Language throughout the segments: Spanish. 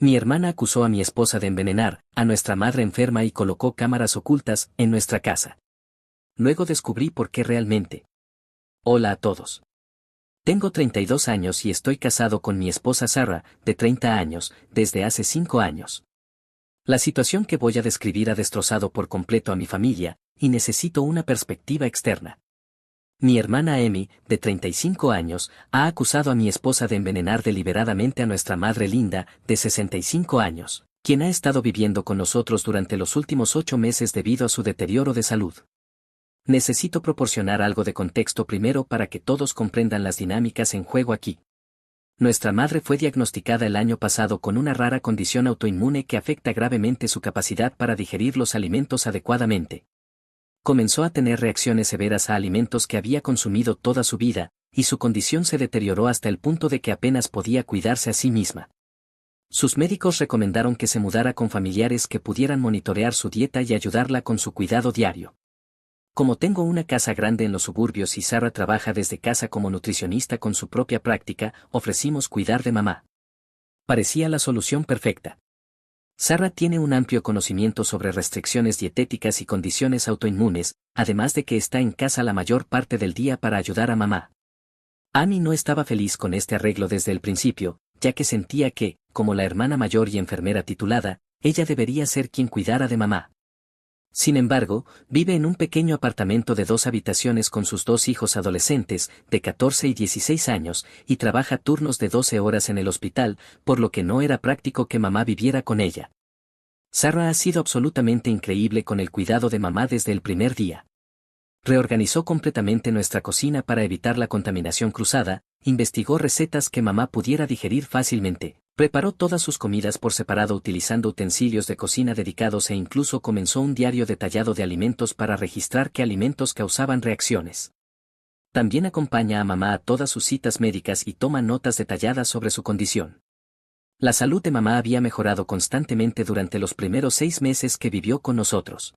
Mi hermana acusó a mi esposa de envenenar a nuestra madre enferma y colocó cámaras ocultas en nuestra casa. Luego descubrí por qué realmente. Hola a todos. Tengo 32 años y estoy casado con mi esposa Sarah, de 30 años, desde hace 5 años. La situación que voy a describir ha destrozado por completo a mi familia, y necesito una perspectiva externa. Mi hermana Amy, de 35 años, ha acusado a mi esposa de envenenar deliberadamente a nuestra madre Linda, de 65 años, quien ha estado viviendo con nosotros durante los últimos 8 meses debido a su deterioro de salud. Necesito proporcionar algo de contexto primero para que todos comprendan las dinámicas en juego aquí. Nuestra madre fue diagnosticada el año pasado con una rara condición autoinmune que afecta gravemente su capacidad para digerir los alimentos adecuadamente. Comenzó a tener reacciones severas a alimentos que había consumido toda su vida, y su condición se deterioró hasta el punto de que apenas podía cuidarse a sí misma. Sus médicos recomendaron que se mudara con familiares que pudieran monitorear su dieta y ayudarla con su cuidado diario. Como tengo una casa grande en los suburbios y Sarah trabaja desde casa como nutricionista con su propia práctica, ofrecimos cuidar de mamá. Parecía la solución perfecta. Sarah tiene un amplio conocimiento sobre restricciones dietéticas y condiciones autoinmunes, además de que está en casa la mayor parte del día para ayudar a mamá. Amy no estaba feliz con este arreglo desde el principio, ya que sentía que, como la hermana mayor y enfermera titulada, ella debería ser quien cuidara de mamá. Sin embargo, vive en un pequeño apartamento de 2 habitaciones con sus 2 hijos adolescentes, de 14 y 16 años, y trabaja turnos de 12 horas en el hospital, por lo que no era práctico que mamá viviera con ella. Sarah ha sido absolutamente increíble con el cuidado de mamá desde el primer día. Reorganizó completamente nuestra cocina para evitar la contaminación cruzada, investigó recetas que mamá pudiera digerir fácilmente, preparó todas sus comidas por separado utilizando utensilios de cocina dedicados e incluso comenzó un diario detallado de alimentos para registrar qué alimentos causaban reacciones. También acompaña a mamá a todas sus citas médicas y toma notas detalladas sobre su condición. La salud de mamá había mejorado constantemente durante los primeros 6 meses que vivió con nosotros.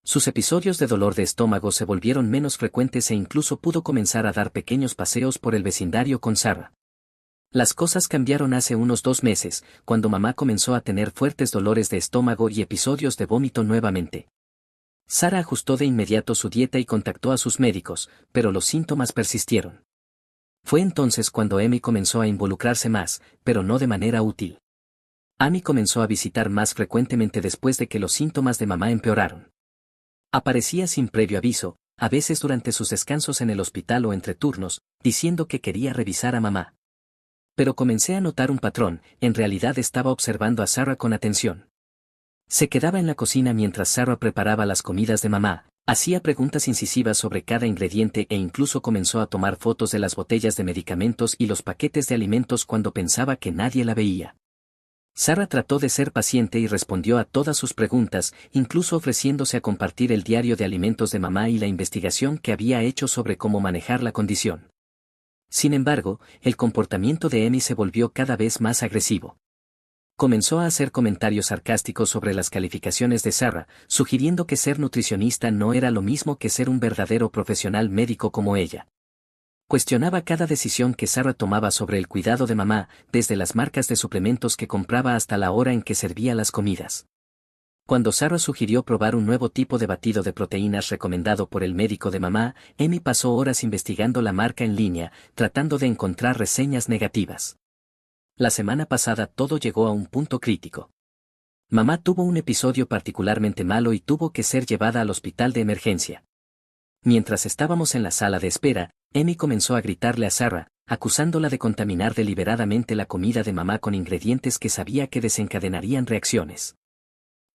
Sus episodios de dolor de estómago se volvieron menos frecuentes e incluso pudo comenzar a dar pequeños paseos por el vecindario con Sarah. Las cosas cambiaron hace unos 2 meses, cuando mamá comenzó a tener fuertes dolores de estómago y episodios de vómito nuevamente. Sarah ajustó de inmediato su dieta y contactó a sus médicos, pero los síntomas persistieron. Fue entonces cuando Amy comenzó a involucrarse más, pero no de manera útil. Amy comenzó a visitar más frecuentemente después de que los síntomas de mamá empeoraron. Aparecía sin previo aviso, a veces durante sus descansos en el hospital o entre turnos, diciendo que quería revisar a mamá. Pero comencé a notar un patrón, en realidad estaba observando a Sarah con atención. Se quedaba en la cocina mientras Sarah preparaba las comidas de mamá, hacía preguntas incisivas sobre cada ingrediente e incluso comenzó a tomar fotos de las botellas de medicamentos y los paquetes de alimentos cuando pensaba que nadie la veía. Sarah trató de ser paciente y respondió a todas sus preguntas, incluso ofreciéndose a compartir el diario de alimentos de mamá y la investigación que había hecho sobre cómo manejar la condición. Sin embargo, el comportamiento de Amy se volvió cada vez más agresivo. Comenzó a hacer comentarios sarcásticos sobre las calificaciones de Sarah, sugiriendo que ser nutricionista no era lo mismo que ser un verdadero profesional médico como ella. Cuestionaba cada decisión que Sarah tomaba sobre el cuidado de mamá, desde las marcas de suplementos que compraba hasta la hora en que servía las comidas. Cuando Sarah sugirió probar un nuevo tipo de batido de proteínas recomendado por el médico de mamá, Amy pasó horas investigando la marca en línea, tratando de encontrar reseñas negativas. La semana pasada todo llegó a un punto crítico. Mamá tuvo un episodio particularmente malo y tuvo que ser llevada al hospital de emergencia. Mientras estábamos en la sala de espera, Amy comenzó a gritarle a Sarah, acusándola de contaminar deliberadamente la comida de mamá con ingredientes que sabía que desencadenarían reacciones.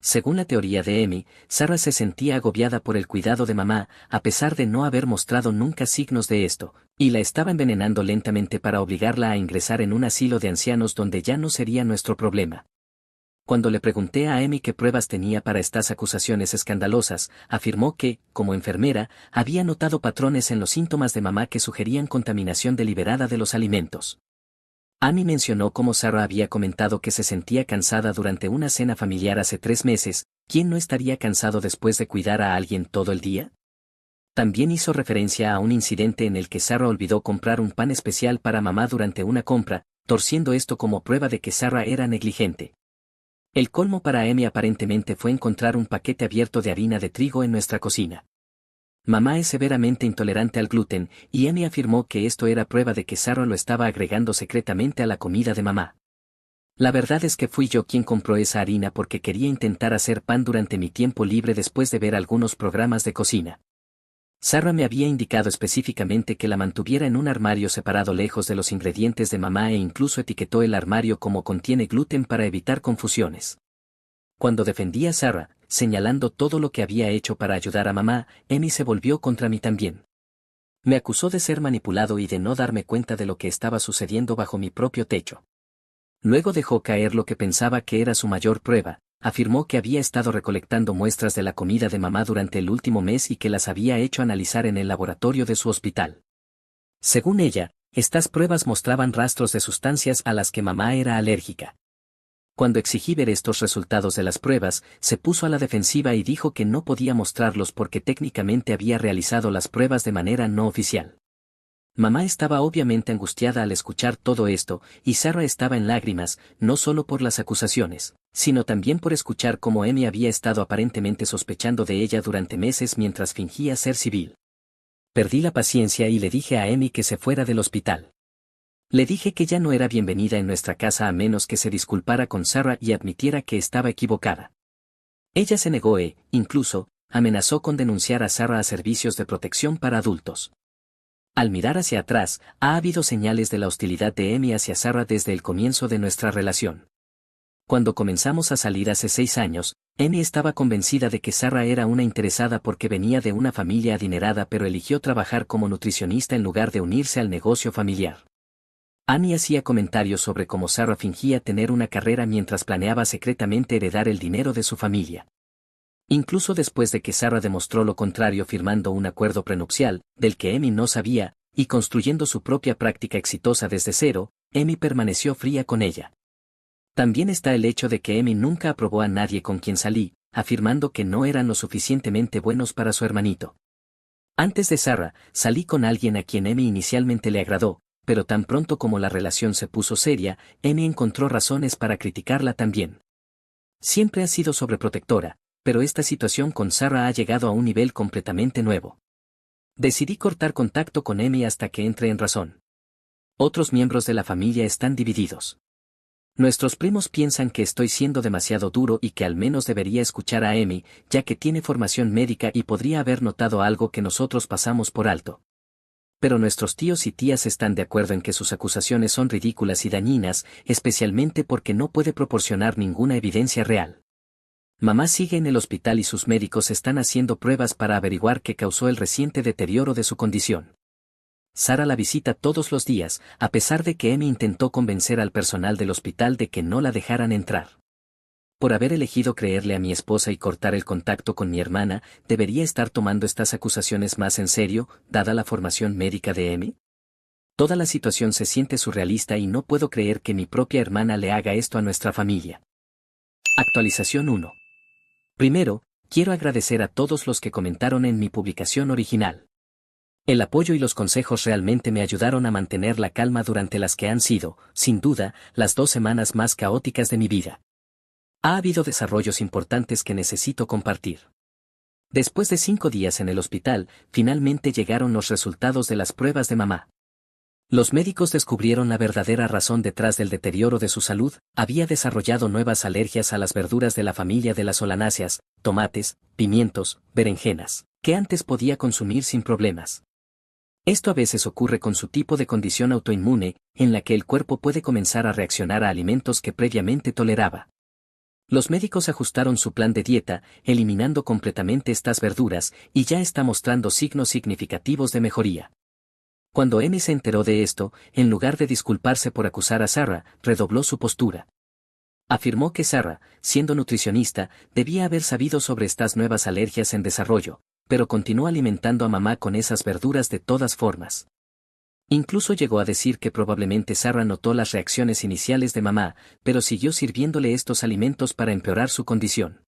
Según la teoría de Amy, Sarah se sentía agobiada por el cuidado de mamá, a pesar de no haber mostrado nunca signos de esto, y la estaba envenenando lentamente para obligarla a ingresar en un asilo de ancianos donde ya no sería nuestro problema. Cuando le pregunté a Amy qué pruebas tenía para estas acusaciones escandalosas, afirmó que, como enfermera, había notado patrones en los síntomas de mamá que sugerían contaminación deliberada de los alimentos. Amy mencionó cómo Sarah había comentado que se sentía cansada durante una cena familiar hace 3 meses. ¿Quién no estaría cansado después de cuidar a alguien todo el día? También hizo referencia a un incidente en el que Sarah olvidó comprar un pan especial para mamá durante una compra, torciendo esto como prueba de que Sarah era negligente. El colmo para Amy aparentemente fue encontrar un paquete abierto de harina de trigo en nuestra cocina. Mamá es severamente intolerante al gluten, y Amy afirmó que esto era prueba de que Sarah lo estaba agregando secretamente a la comida de mamá. La verdad es que fui yo quien compró esa harina porque quería intentar hacer pan durante mi tiempo libre después de ver algunos programas de cocina. Sarah me había indicado específicamente que la mantuviera en un armario separado lejos de los ingredientes de mamá e incluso etiquetó el armario como contiene gluten para evitar confusiones. Cuando defendí a Sarah, señalando todo lo que había hecho para ayudar a mamá, Amy se volvió contra mí también. Me acusó de ser manipulado y de no darme cuenta de lo que estaba sucediendo bajo mi propio techo. Luego dejó caer lo que pensaba que era su mayor prueba. Afirmó que había estado recolectando muestras de la comida de mamá durante el último mes y que las había hecho analizar en el laboratorio de su hospital. Según ella, estas pruebas mostraban rastros de sustancias a las que mamá era alérgica. Cuando exigí ver estos resultados de las pruebas, se puso a la defensiva y dijo que no podía mostrarlos porque técnicamente había realizado las pruebas de manera no oficial. Mamá estaba obviamente angustiada al escuchar todo esto, y Sarah estaba en lágrimas, no solo por las acusaciones, sino también por escuchar cómo Amy había estado aparentemente sospechando de ella durante meses mientras fingía ser civil. Perdí la paciencia y le dije a Amy que se fuera del hospital. Le dije que ya no era bienvenida en nuestra casa a menos que se disculpara con Sarah y admitiera que estaba equivocada. Ella se negó e, incluso, amenazó con denunciar a Sarah a servicios de protección para adultos. Al mirar hacia atrás, ha habido señales de la hostilidad de Amy hacia Sarah desde el comienzo de nuestra relación. Cuando comenzamos a salir hace 6 años, Amy estaba convencida de que Sarah era una interesada porque venía de una familia adinerada pero eligió trabajar como nutricionista en lugar de unirse al negocio familiar. Amy hacía comentarios sobre cómo Sarah fingía tener una carrera mientras planeaba secretamente heredar el dinero de su familia. Incluso después de que Sarah demostró lo contrario firmando un acuerdo prenupcial, del que Amy no sabía, y construyendo su propia práctica exitosa desde cero, Amy permaneció fría con ella. También está el hecho de que Amy nunca aprobó a nadie con quien salí, afirmando que no eran lo suficientemente buenos para su hermanito. Antes de Sarah, salí con alguien a quien Amy inicialmente le agradó, pero tan pronto como la relación se puso seria, Amy encontró razones para criticarla también. Siempre ha sido sobreprotectora, pero esta situación con Sarah ha llegado a un nivel completamente nuevo. Decidí cortar contacto con Amy hasta que entre en razón. Otros miembros de la familia están divididos. Nuestros primos piensan que estoy siendo demasiado duro y que al menos debería escuchar a Amy, ya que tiene formación médica y podría haber notado algo que nosotros pasamos por alto. Pero nuestros tíos y tías están de acuerdo en que sus acusaciones son ridículas y dañinas, especialmente porque no puede proporcionar ninguna evidencia real. Mamá sigue en el hospital y sus médicos están haciendo pruebas para averiguar qué causó el reciente deterioro de su condición. Sarah la visita todos los días, a pesar de que Amy intentó convencer al personal del hospital de que no la dejaran entrar. Por haber elegido creerle a mi esposa y cortar el contacto con mi hermana, ¿debería estar tomando estas acusaciones más en serio, dada la formación médica de Amy? Toda la situación se siente surrealista y no puedo creer que mi propia hermana le haga esto a nuestra familia. Actualización 1. Primero, quiero agradecer a todos los que comentaron en mi publicación original. El apoyo y los consejos realmente me ayudaron a mantener la calma durante las que han sido, sin duda, las 2 semanas más caóticas de mi vida. Ha habido desarrollos importantes que necesito compartir. Después de 5 días en el hospital, finalmente llegaron los resultados de las pruebas de mamá. Los médicos descubrieron la verdadera razón detrás del deterioro de su salud: había desarrollado nuevas alergias a las verduras de la familia de las solanáceas, tomates, pimientos, berenjenas, que antes podía consumir sin problemas. Esto a veces ocurre con su tipo de condición autoinmune, en la que el cuerpo puede comenzar a reaccionar a alimentos que previamente toleraba. Los médicos ajustaron su plan de dieta, eliminando completamente estas verduras, y ya está mostrando signos significativos de mejoría. Cuando Amy se enteró de esto, en lugar de disculparse por acusar a Sarah, redobló su postura. Afirmó que Sarah, siendo nutricionista, debía haber sabido sobre estas nuevas alergias en desarrollo, pero continuó alimentando a mamá con esas verduras de todas formas. Incluso llegó a decir que probablemente Sarah notó las reacciones iniciales de mamá, pero siguió sirviéndole estos alimentos para empeorar su condición.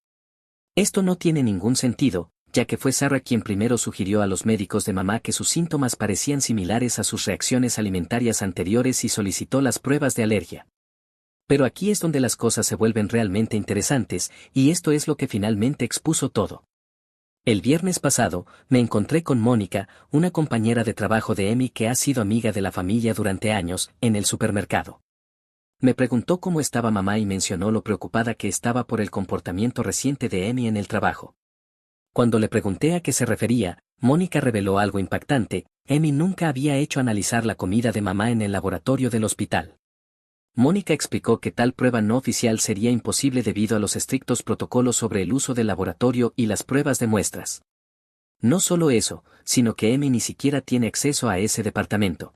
Esto no tiene ningún sentido, ya que fue Sarah quien primero sugirió a los médicos de mamá que sus síntomas parecían similares a sus reacciones alimentarias anteriores y solicitó las pruebas de alergia. Pero aquí es donde las cosas se vuelven realmente interesantes, y esto es lo que finalmente expuso todo. El viernes pasado, me encontré con Mónica, una compañera de trabajo de Emi que ha sido amiga de la familia durante años, en el supermercado. Me preguntó cómo estaba mamá y mencionó lo preocupada que estaba por el comportamiento reciente de Emi en el trabajo. Cuando le pregunté a qué se refería, Mónica reveló algo impactante: Emi nunca había hecho analizar la comida de mamá en el laboratorio del hospital. Mónica explicó que tal prueba no oficial sería imposible debido a los estrictos protocolos sobre el uso del laboratorio y las pruebas de muestras. No solo eso, sino que Emi ni siquiera tiene acceso a ese departamento.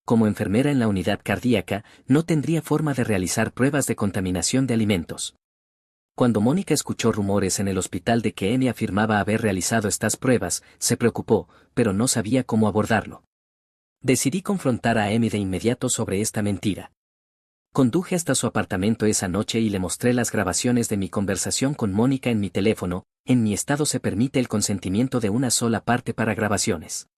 Como enfermera en la unidad cardíaca, no tendría forma de realizar pruebas de contaminación de alimentos. Cuando Mónica escuchó rumores en el hospital de que Emi afirmaba haber realizado estas pruebas, se preocupó, pero no sabía cómo abordarlo. Decidí confrontar a Emi de inmediato sobre esta mentira. Conduje hasta su apartamento esa noche y le mostré las grabaciones de mi conversación con Mónica en mi teléfono. En mi estado se permite el consentimiento de una sola parte para grabaciones.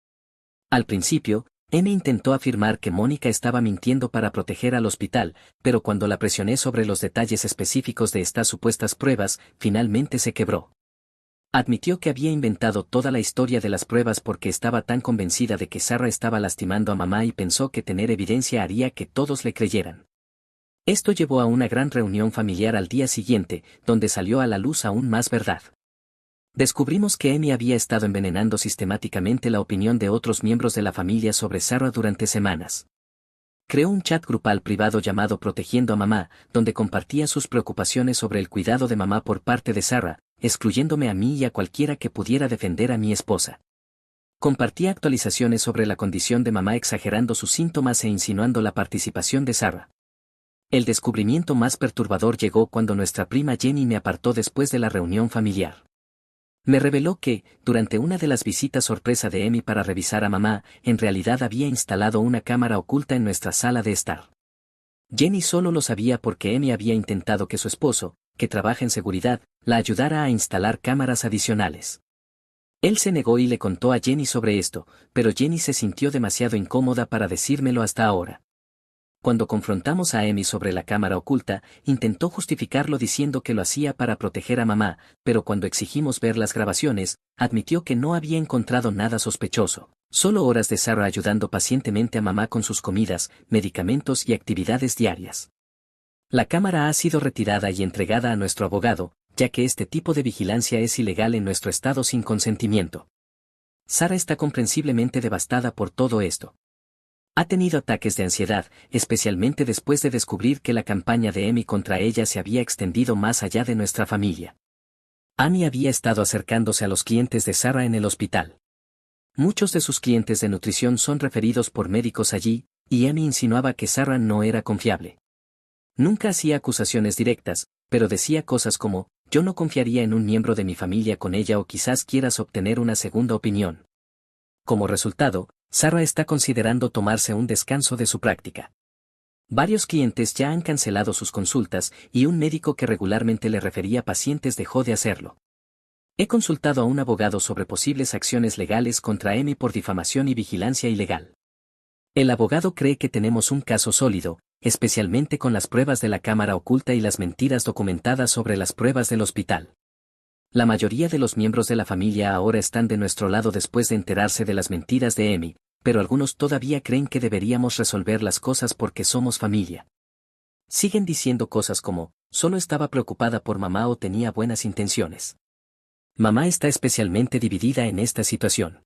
Al principio, Emi intentó afirmar que Mónica estaba mintiendo para proteger al hospital, pero cuando la presioné sobre los detalles específicos de estas supuestas pruebas, finalmente se quebró. Admitió que había inventado toda la historia de las pruebas porque estaba tan convencida de que Sarah estaba lastimando a mamá y pensó que tener evidencia haría que todos le creyeran. Esto llevó a una gran reunión familiar al día siguiente, donde salió a la luz aún más verdad. Descubrimos que Emi había estado envenenando sistemáticamente la opinión de otros miembros de la familia sobre Sarah durante semanas. Creó un chat grupal privado llamado Protegiendo a Mamá, donde compartía sus preocupaciones sobre el cuidado de mamá por parte de Sarah, excluyéndome a mí y a cualquiera que pudiera defender a mi esposa. Compartía actualizaciones sobre la condición de mamá exagerando sus síntomas e insinuando la participación de Sarah. El descubrimiento más perturbador llegó cuando nuestra prima Jenny me apartó después de la reunión familiar. Me reveló que, durante una de las visitas sorpresa de Emi para revisar a mamá, en realidad había instalado una cámara oculta en nuestra sala de estar. Jenny solo lo sabía porque Emi había intentado que su esposo, que trabaja en seguridad, la ayudara a instalar cámaras adicionales. Él se negó y le contó a Jenny sobre esto, pero Jenny se sintió demasiado incómoda para decírmelo hasta ahora. Cuando confrontamos a Emi sobre la cámara oculta, intentó justificarlo diciendo que lo hacía para proteger a mamá, pero cuando exigimos ver las grabaciones, admitió que no había encontrado nada sospechoso, solo horas de Sarah ayudando pacientemente a mamá con sus comidas, medicamentos y actividades diarias. La cámara ha sido retirada y entregada a nuestro abogado, ya que este tipo de vigilancia es ilegal en nuestro estado sin consentimiento. Sarah está comprensiblemente devastada por todo esto. Ha tenido ataques de ansiedad, especialmente después de descubrir que la campaña de Emi contra ella se había extendido más allá de nuestra familia. Amy había estado acercándose a los clientes de Sarah en el hospital. Muchos de sus clientes de nutrición son referidos por médicos allí, y Amy insinuaba que Sarah no era confiable. Nunca hacía acusaciones directas, pero decía cosas como: yo no confiaría en un miembro de mi familia con ella, o quizás quieras obtener una segunda opinión. Como resultado, Sarah está considerando tomarse un descanso de su práctica. Varios clientes ya han cancelado sus consultas y un médico que regularmente le refería pacientes dejó de hacerlo. He consultado a un abogado sobre posibles acciones legales contra Emi por difamación y vigilancia ilegal. El abogado cree que tenemos un caso sólido, especialmente con las pruebas de la cámara oculta y las mentiras documentadas sobre las pruebas del hospital. La mayoría de los miembros de la familia ahora están de nuestro lado después de enterarse de las mentiras de Emi, pero algunos todavía creen que deberíamos resolver las cosas porque somos familia. Siguen diciendo cosas como: solo estaba preocupada por mamá o tenía buenas intenciones. Mamá está especialmente dividida en esta situación.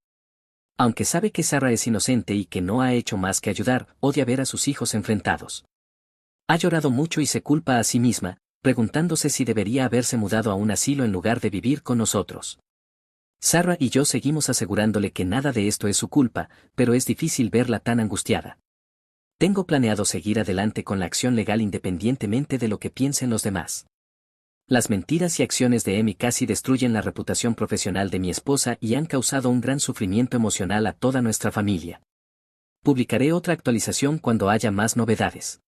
Aunque sabe que Sarah es inocente y que no ha hecho más que ayudar, odia ver a sus hijos enfrentados. Ha llorado mucho y se culpa a sí misma, preguntándose si debería haberse mudado a un asilo en lugar de vivir con nosotros. Sarah y yo seguimos asegurándole que nada de esto es su culpa, pero es difícil verla tan angustiada. Tengo planeado seguir adelante con la acción legal independientemente de lo que piensen los demás. Las mentiras y acciones de Emi casi destruyen la reputación profesional de mi esposa y han causado un gran sufrimiento emocional a toda nuestra familia. Publicaré otra actualización cuando haya más novedades.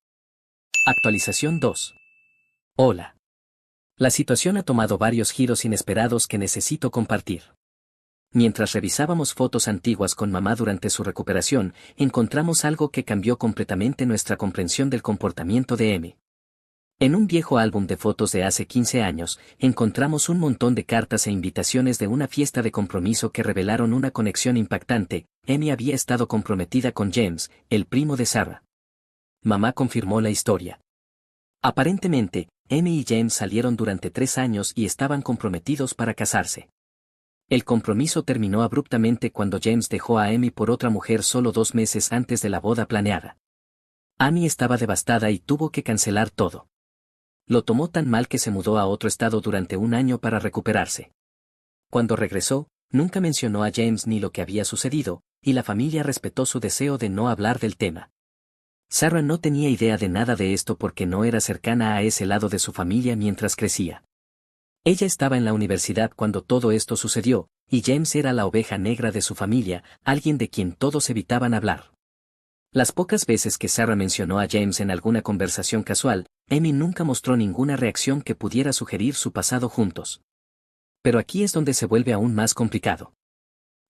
Actualización 2. Hola. La situación ha tomado varios giros inesperados que necesito compartir. Mientras revisábamos fotos antiguas con mamá durante su recuperación, encontramos algo que cambió completamente nuestra comprensión del comportamiento de Amy. En un viejo álbum de fotos de hace 15 años, encontramos un montón de cartas e invitaciones de una fiesta de compromiso que revelaron una conexión impactante. Amy había estado comprometida con James, el primo de Sarah. Mamá confirmó la historia. Aparentemente, Amy y James salieron durante 3 años y estaban comprometidos para casarse. El compromiso terminó abruptamente cuando James dejó a Amy por otra mujer solo 2 meses antes de la boda planeada. Amy estaba devastada y tuvo que cancelar todo. Lo tomó tan mal que se mudó a otro estado durante 1 año para recuperarse. Cuando regresó, nunca mencionó a James ni lo que había sucedido, y la familia respetó su deseo de no hablar del tema. Sarah no tenía idea de nada de esto porque no era cercana a ese lado de su familia mientras crecía. Ella estaba en la universidad cuando todo esto sucedió, y James era la oveja negra de su familia, alguien de quien todos evitaban hablar. Las pocas veces que Sarah mencionó a James en alguna conversación casual, Amy nunca mostró ninguna reacción que pudiera sugerir su pasado juntos. Pero aquí es donde se vuelve aún más complicado.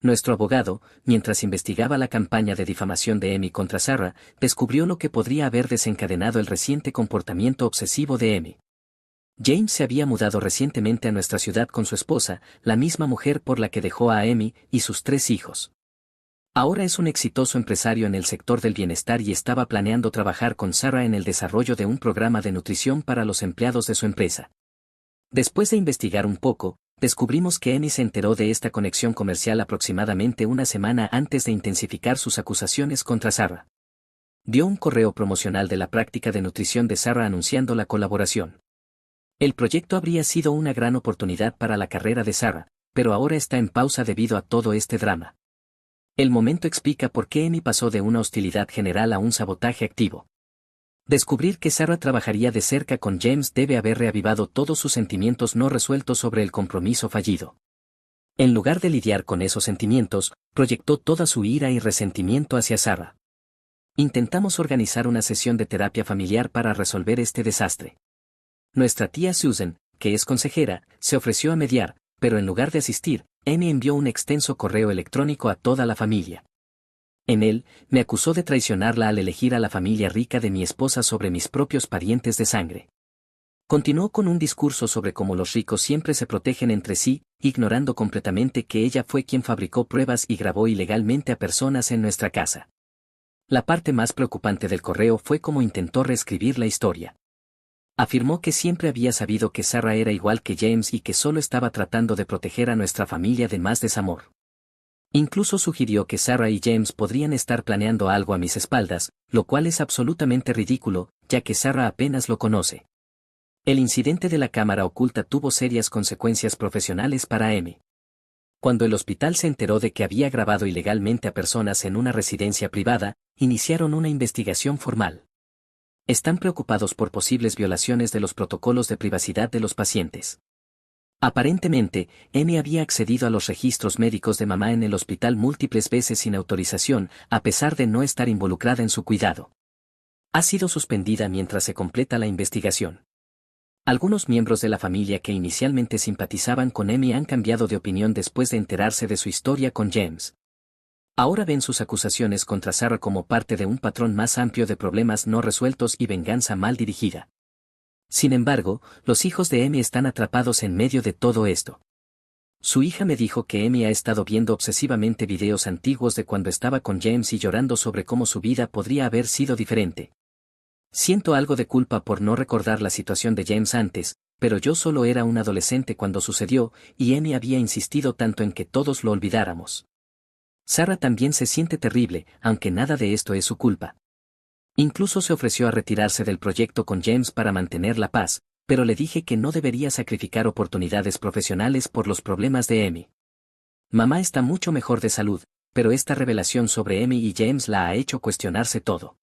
Nuestro abogado, mientras investigaba la campaña de difamación de Amy contra Sarah, descubrió lo que podría haber desencadenado el reciente comportamiento obsesivo de Amy. James se había mudado recientemente a nuestra ciudad con su esposa, la misma mujer por la que dejó a Amy y sus 3 hijos. Ahora es un exitoso empresario en el sector del bienestar y estaba planeando trabajar con Sarah en el desarrollo de un programa de nutrición para los empleados de su empresa. Después de investigar un poco, descubrimos que Amy se enteró de esta conexión comercial aproximadamente 1 semana antes de intensificar sus acusaciones contra Sarah. Dio un correo promocional de la práctica de nutrición de Sarah anunciando la colaboración. El proyecto habría sido una gran oportunidad para la carrera de Sarah, pero ahora está en pausa debido a todo este drama. El momento explica por qué Amy pasó de una hostilidad general a un sabotaje activo. Descubrir que Sarah trabajaría de cerca con James debe haber reavivado todos sus sentimientos no resueltos sobre el compromiso fallido. En lugar de lidiar con esos sentimientos, proyectó toda su ira y resentimiento hacia Sarah. Intentamos organizar una sesión de terapia familiar para resolver este desastre. Nuestra tía Susan, que es consejera, se ofreció a mediar, pero en lugar de asistir, Amy envió un extenso correo electrónico a toda la familia. En él, me acusó de traicionarla al elegir a la familia rica de mi esposa sobre mis propios parientes de sangre. Continuó con un discurso sobre cómo los ricos siempre se protegen entre sí, ignorando completamente que ella fue quien fabricó pruebas y grabó ilegalmente a personas en nuestra casa. La parte más preocupante del correo fue cómo intentó reescribir la historia. Afirmó que siempre había sabido que Sarah era igual que James y que solo estaba tratando de proteger a nuestra familia de más desamor. Incluso sugirió que Sarah y James podrían estar planeando algo a mis espaldas, lo cual es absolutamente ridículo, ya que Sarah apenas lo conoce. El incidente de la cámara oculta tuvo serias consecuencias profesionales para Amy. Cuando el hospital se enteró de que había grabado ilegalmente a personas en una residencia privada, iniciaron una investigación formal. Están preocupados por posibles violaciones de los protocolos de privacidad de los pacientes. Aparentemente, Amy había accedido a los registros médicos de mamá en el hospital múltiples veces sin autorización, a pesar de no estar involucrada en su cuidado. Ha sido suspendida mientras se completa la investigación. Algunos miembros de la familia que inicialmente simpatizaban con Amy han cambiado de opinión después de enterarse de su historia con James. Ahora ven sus acusaciones contra Sarah como parte de un patrón más amplio de problemas no resueltos y venganza mal dirigida. Sin embargo, los hijos de Amy están atrapados en medio de todo esto. Su hija me dijo que Amy ha estado viendo obsesivamente videos antiguos de cuando estaba con James y llorando sobre cómo su vida podría haber sido diferente. Siento algo de culpa por no recordar la situación de James antes, pero yo solo era un adolescente cuando sucedió, y Amy había insistido tanto en que todos lo olvidáramos. Sarah también se siente terrible, aunque nada de esto es su culpa. Incluso se ofreció a retirarse del proyecto con James para mantener la paz, pero le dije que no debería sacrificar oportunidades profesionales por los problemas de Amy. Mamá está mucho mejor de salud, pero esta revelación sobre Amy y James la ha hecho cuestionarse todo.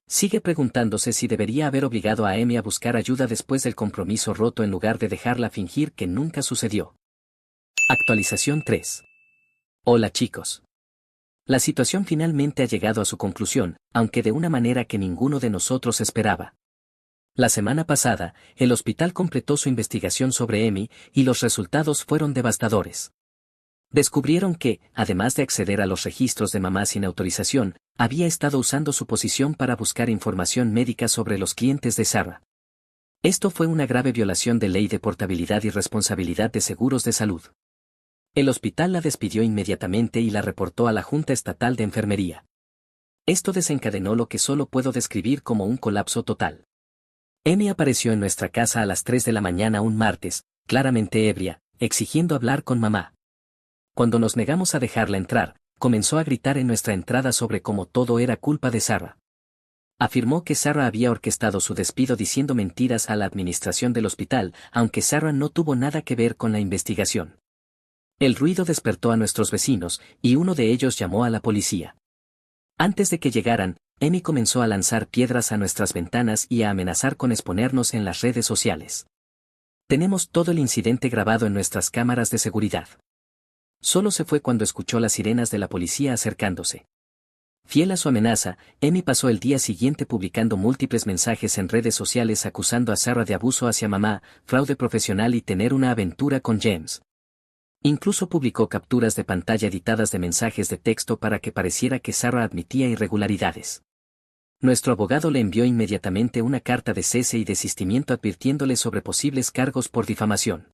Sigue preguntándose si debería haber obligado a Amy a buscar ayuda después del compromiso roto en lugar de dejarla fingir que nunca sucedió. Actualización 3. Hola chicos. La situación finalmente ha llegado a su conclusión, aunque de una manera que ninguno de nosotros esperaba. La semana pasada, el hospital completó su investigación sobre Amy, y los resultados fueron devastadores. Descubrieron que, además de acceder a los registros de mamá sin autorización, había estado usando su posición para buscar información médica sobre los clientes de Sarah. Esto fue una grave violación de ley de portabilidad y responsabilidad de seguros de salud. El hospital la despidió inmediatamente y la reportó a la Junta Estatal de Enfermería. Esto desencadenó lo que solo puedo describir como un colapso total. Amy apareció en nuestra casa a las 3 de la mañana un martes, claramente ebria, exigiendo hablar con mamá. Cuando nos negamos a dejarla entrar, comenzó a gritar en nuestra entrada sobre cómo todo era culpa de Sarah. Afirmó que Sarah había orquestado su despido diciendo mentiras a la administración del hospital, aunque Sarah no tuvo nada que ver con la investigación. El ruido despertó a nuestros vecinos, y uno de ellos llamó a la policía. Antes de que llegaran, Amy comenzó a lanzar piedras a nuestras ventanas y a amenazar con exponernos en las redes sociales. Tenemos todo el incidente grabado en nuestras cámaras de seguridad. Solo se fue cuando escuchó las sirenas de la policía acercándose. Fiel a su amenaza, Amy pasó el día siguiente publicando múltiples mensajes en redes sociales acusando a Sarah de abuso hacia mamá, fraude profesional y tener una aventura con James. Incluso publicó capturas de pantalla editadas de mensajes de texto para que pareciera que Sarah admitía irregularidades. Nuestro abogado le envió inmediatamente una carta de cese y desistimiento advirtiéndole sobre posibles cargos por difamación.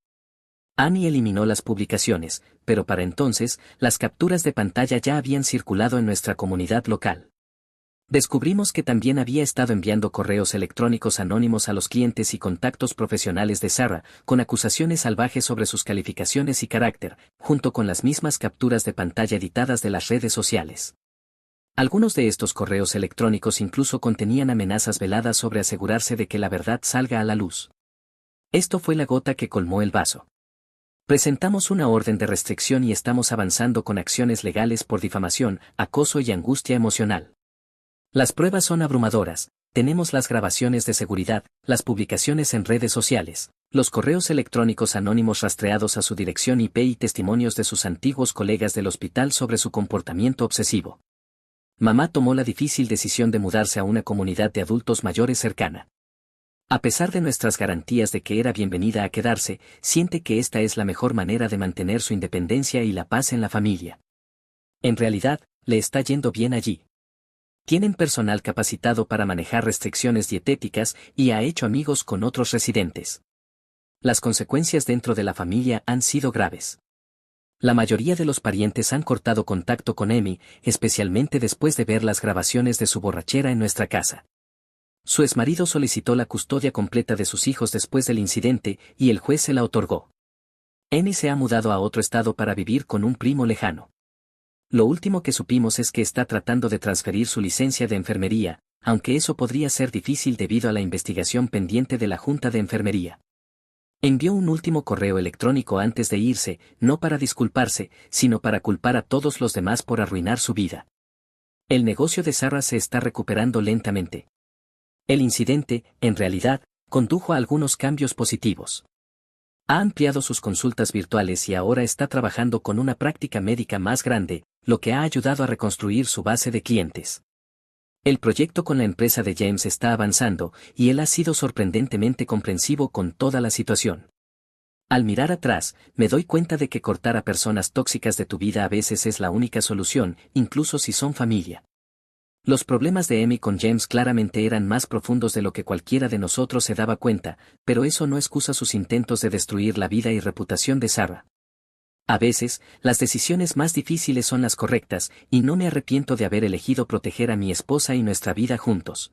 Annie eliminó las publicaciones, pero para entonces, las capturas de pantalla ya habían circulado en nuestra comunidad local. Descubrimos que también había estado enviando correos electrónicos anónimos a los clientes y contactos profesionales de Sarah, con acusaciones salvajes sobre sus calificaciones y carácter, junto con las mismas capturas de pantalla editadas de las redes sociales. Algunos de estos correos electrónicos incluso contenían amenazas veladas sobre asegurarse de que la verdad salga a la luz. Esto fue la gota que colmó el vaso. Presentamos una orden de restricción y estamos avanzando con acciones legales por difamación, acoso y angustia emocional. Las pruebas son abrumadoras, tenemos las grabaciones de seguridad, las publicaciones en redes sociales, los correos electrónicos anónimos rastreados a su dirección IP y testimonios de sus antiguos colegas del hospital sobre su comportamiento obsesivo. Mamá tomó la difícil decisión de mudarse a una comunidad de adultos mayores cercana. A pesar de nuestras garantías de que era bienvenida a quedarse, siente que esta es la mejor manera de mantener su independencia y la paz en la familia. En realidad, le está yendo bien allí. Tienen personal capacitado para manejar restricciones dietéticas y ha hecho amigos con otros residentes. Las consecuencias dentro de la familia han sido graves. La mayoría de los parientes han cortado contacto con Amy, especialmente después de ver las grabaciones de su borrachera en nuestra casa. Su exmarido solicitó la custodia completa de sus hijos después del incidente y el juez se la otorgó. Amy se ha mudado a otro estado para vivir con un primo lejano. Lo último que supimos es que está tratando de transferir su licencia de enfermería, aunque eso podría ser difícil debido a la investigación pendiente de la Junta de Enfermería. Envió un último correo electrónico antes de irse, no para disculparse, sino para culpar a todos los demás por arruinar su vida. El negocio de Sarah se está recuperando lentamente. El incidente, en realidad, condujo a algunos cambios positivos. Ha ampliado sus consultas virtuales y ahora está trabajando con una práctica médica más grande, lo que ha ayudado a reconstruir su base de clientes. El proyecto con la empresa de James está avanzando, y él ha sido sorprendentemente comprensivo con toda la situación. Al mirar atrás, me doy cuenta de que cortar a personas tóxicas de tu vida a veces es la única solución, incluso si son familia. Los problemas de Amy con James claramente eran más profundos de lo que cualquiera de nosotros se daba cuenta, pero eso no excusa sus intentos de destruir la vida y reputación de Sarah. A veces, las decisiones más difíciles son las correctas, y no me arrepiento de haber elegido proteger a mi esposa y nuestra vida juntos.